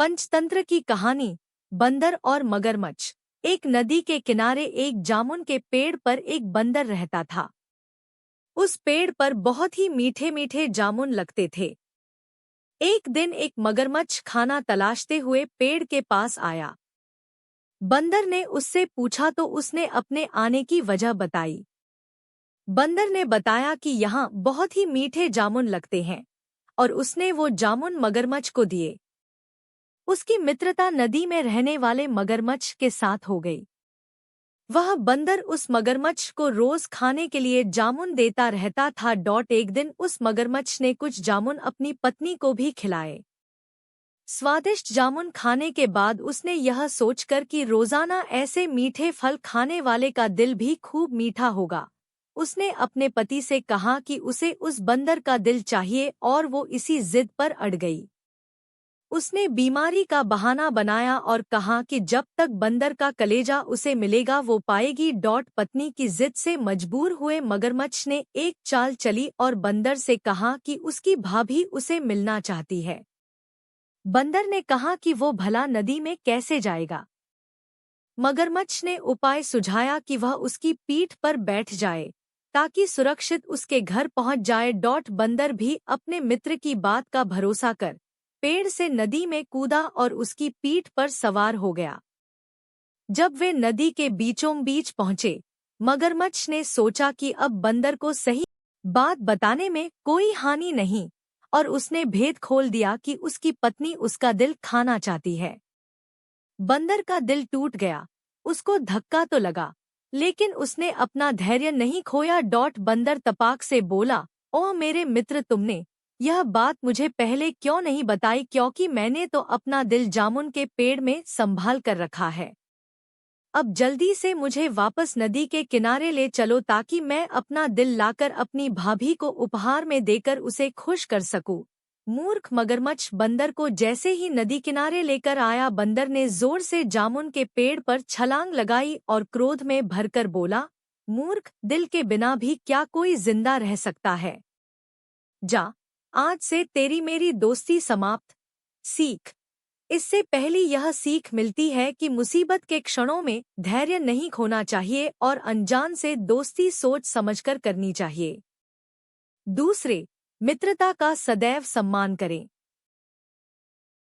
पंचतंत्र की कहानी। बंदर और मगरमच्छ। एक नदी के किनारे एक जामुन के पेड़ पर एक बंदर रहता था। उस पेड़ पर बहुत ही मीठे मीठे जामुन लगते थे। एक दिन एक मगरमच्छ खाना तलाशते हुए पेड़ के पास आया। बंदर ने उससे पूछा तो उसने अपने आने की वजह बताई। बंदर ने बताया कि यहाँ बहुत ही मीठे जामुन लगते हैं और उसने वो जामुन मगरमच्छ को दिए। उसकी मित्रता नदी में रहने वाले मगरमच्छ के साथ हो गई। वह बंदर उस मगरमच्छ को रोज खाने के लिए जामुन देता रहता था। एक दिन उस मगरमच्छ ने कुछ जामुन अपनी पत्नी को भी खिलाए। स्वादिष्ट जामुन खाने के बाद उसने यह सोचकर कि रोजाना ऐसे मीठे फल खाने वाले का दिल भी खूब मीठा होगा, उसने अपने पति से कहा कि उसे उस बंदर का दिल चाहिए और वो इसी जिद पर अड़ गई। उसने बीमारी का बहाना बनाया और कहा कि जब तक बंदर का कलेजा उसे मिलेगा वो पाएगी। पत्नी की जिद से मजबूर हुए मगरमच्छ ने एक चाल चली और बंदर से कहा कि उसकी भाभी उसे मिलना चाहती है। बंदर ने कहा कि वो भला नदी में कैसे जाएगा। मगरमच्छ ने उपाय सुझाया कि वह उसकी पीठ पर बैठ जाए ताकि सुरक्षित उसके घर पहुंच जाए। बंदर भी अपने मित्र की बात का भरोसा कर पेड़ से नदी में कूदा और उसकी पीठ पर सवार हो गया। जब वे नदी के बीचों बीच पहुंचे, मगरमच्छ ने सोचा कि अब बंदर को सही बात बताने में कोई हानि नहीं और उसने भेद खोल दिया कि उसकी पत्नी उसका दिल खाना चाहती है। बंदर का दिल टूट गया। उसको धक्का तो लगा, लेकिन उसने अपना धैर्य नहीं खोया। बंदर तपाक से बोला, ओ मेरे मित्र, तुमने यह बात मुझे पहले क्यों नहीं बताई, क्योंकि मैंने तो अपना दिल जामुन के पेड़ में संभाल कर रखा है। अब जल्दी से मुझे वापस नदी के किनारे ले चलो ताकि मैं अपना दिल लाकर अपनी भाभी को उपहार में देकर उसे खुश कर सकूं। मूर्ख मगरमच्छ बंदर को जैसे ही नदी किनारे लेकर आया, बंदर ने जोर से जामुन के पेड़ पर छलांग लगाई और क्रोध में भरकर बोला, मूर्ख, दिल के बिना भी क्या कोई जिंदा रह सकता है? जा, आज से तेरी मेरी दोस्ती समाप्त। सीख। इससे पहली यह सीख मिलती है कि मुसीबत के क्षणों में धैर्य नहीं खोना चाहिए और अनजान से दोस्ती सोच समझकर करनी चाहिए। दूसरे, मित्रता का सदैव सम्मान करें।